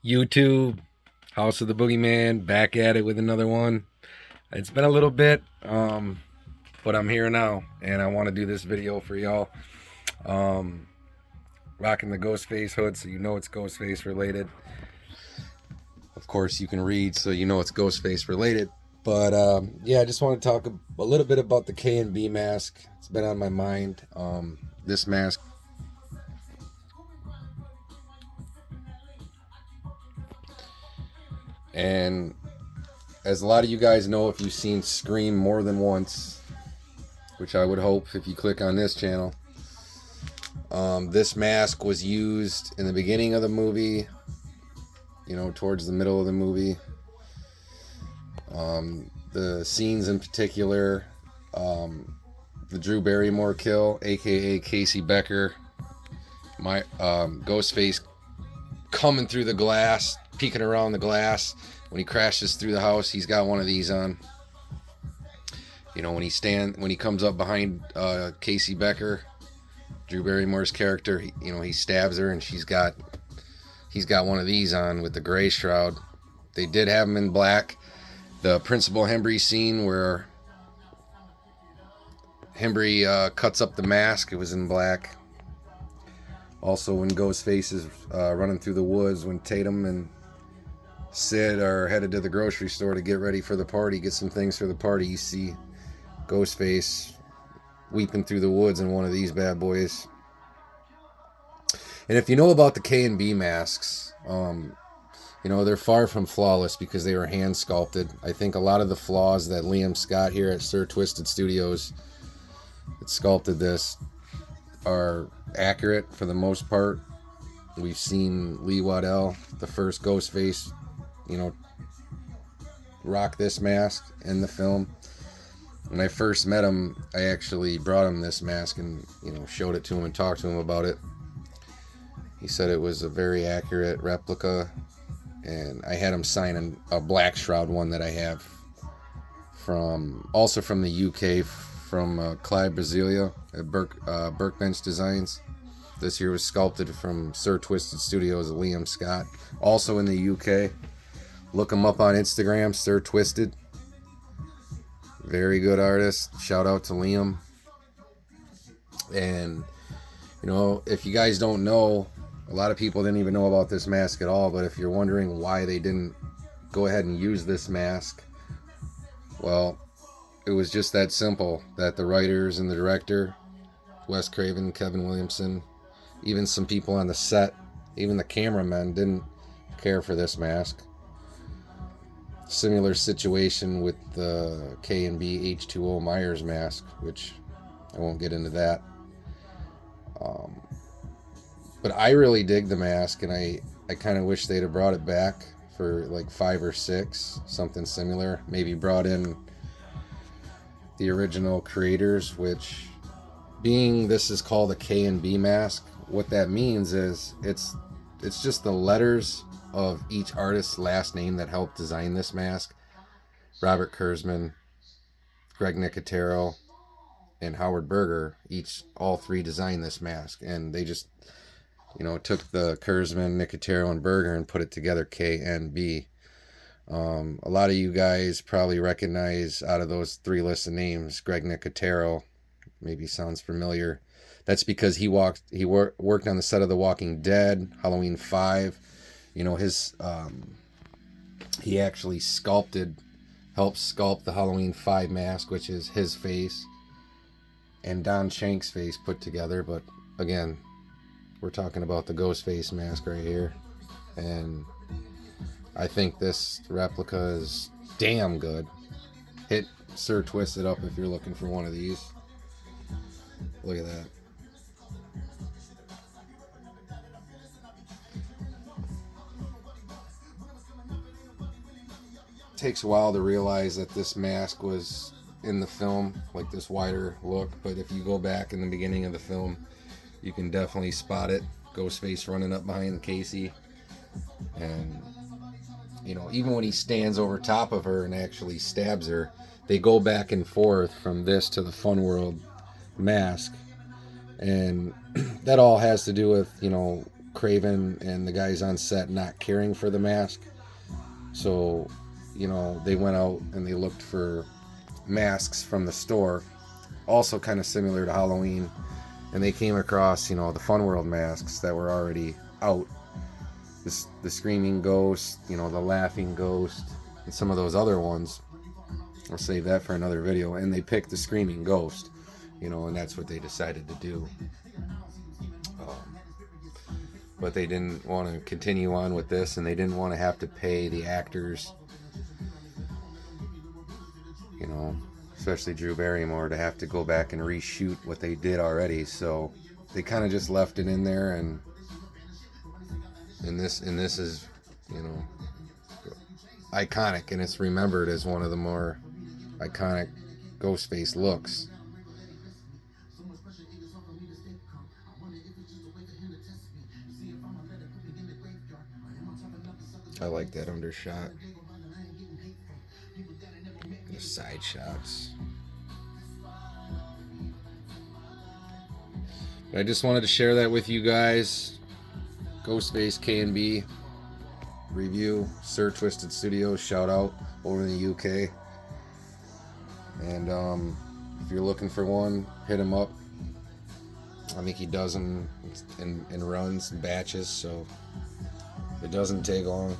YouTube, House of the Boogeyman, back at it with another one. It's been a little bit, but I'm here now, and I want to do this video for y'all. Um, Rocking the Ghostface hood, so you know it's Ghostface related. Of course, you can read, so you know it's Ghostface related. But yeah, I just want to talk a little bit about the K&B mask. It's been on my mind. This mask, and as a lot of you guys know, if you've seen Scream more than once, which I would hope if you click on this channel, this mask was used in the beginning of the movie, you know, towards the middle of the movie. The scenes in particular, the Drew Barrymore kill, aka Casey Becker, my Ghostface coming through the glass, peeking around the glass. When he crashes through the house, he's got one of these on. You know, when he comes up behind Casey Becker, Drew Barrymore's character, he stabs her, and he's got one of these on with the gray shroud. They did have him in black. The Principal Hembry scene where Hembry cuts up the mask, it was in black. Also, when Ghostface is running through the woods, when Tatum and Sid are headed to the grocery store to get ready for the party, get some things for the party, you see Ghostface weeping through the woods in one of these bad boys. And if you know about the K&B masks, they're far from flawless because they were hand sculpted. I think a lot of the flaws that Liam Scott here at Sir Twisted Studios that sculpted this are accurate for the most part. We've seen Lee Waddell, the first Ghostface, rock this mask in the film. When I first met him, I actually brought him this mask and, showed it to him and talked to him about it. He said it was a very accurate replica, and I had him sign a black shroud one that I have also from the UK, from Clyde Brasilia at Burkbench Designs. This here was sculpted from Sir Twisted Studios, Liam Scott, also in the UK. Look him up on Instagram, Sir Twisted. Very good artist. Shout out to Liam. And, if you guys don't know, a lot of people didn't even know about this mask at all, but if you're wondering why they didn't go ahead and use this mask, well, it was just that simple, that the writers and the director, Wes Craven, Kevin Williamson, even some people on the set, even the cameramen, didn't care for this mask. Similar situation with the K&B H2O Myers mask, which I won't get into that. But I really dig the mask, and I kind of wish they'd have brought it back for like 5 or 6, something similar. Maybe brought in the original creators, which, being this is called a K&B mask, what that means is it's just the letters of each artist's last name that helped design this mask. Robert Kurzman, Greg Nicotero, and Howard Berger, all three designed this mask, and they just took the Kurzman, Nicotero, and Berger and put it together, K&B. A lot of you guys probably recognize, out of those 3 lists of names, Greg Nicotero. Maybe sounds familiar. That's because he worked on the set of The Walking Dead, Halloween 5. He actually helped sculpt the Halloween 5 mask, which is his face and Don Shank's face put together. But again, we're talking about the Ghostface mask right here, and I think this replica is damn good. Hit Sir Twisted up if you're looking for one of these. Look at that. It takes a while to realize that this mask was in the film, like this wider look, but if you go back in the beginning of the film, you can definitely spot it. Ghostface running up behind Casey, and even when he stands over top of her and actually stabs her, they go back and forth from this to the Fun World mask, and that all has to do with Craven and the guys on set not caring for the mask. So, you know, they went out and they looked for masks from the store, also kind of similar to Halloween, and they came across, you know, the Fun World masks that were already out. The Screaming Ghost, you know, the Laughing Ghost, and some of those other ones. I'll save that for another video. And they picked the Screaming Ghost, you know, and that's what they decided to do. But they didn't want to continue on with this, and they didn't want to have to pay the actors, you know, especially Drew Barrymore, to have to go back and reshoot what they did already. So they kind of just left it in there, and this is, you know, iconic, and it's remembered as one of the more iconic Ghostface looks. I like that undershot. The side shots. But I just wanted to share that with you guys. Ghostface K&B review. Sir Twisted Studios, shout out over in the UK. And if you're looking for one, hit him up. I think he does them in runs and batches, so it doesn't take long.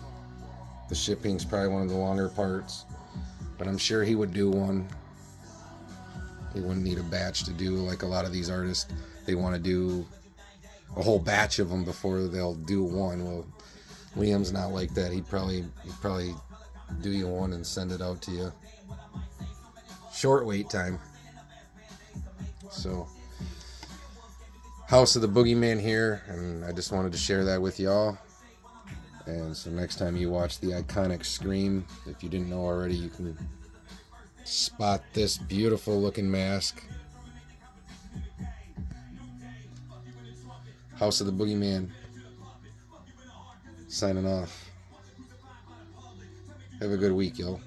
The shipping's probably one of the longer parts, but I'm sure he would do one. He wouldn't need a batch to do like a lot of these artists. They want to do a whole batch of them before they'll do one. Well, Liam's not like that. He'd probably do you one and send it out to you. Short wait time. So, House of the Boogeyman here, and I just wanted to share that with y'all. And so next time you watch the iconic Scream, if you didn't know already, you can spot this beautiful looking mask. House of the Boogeyman signing off. Have a good week, y'all.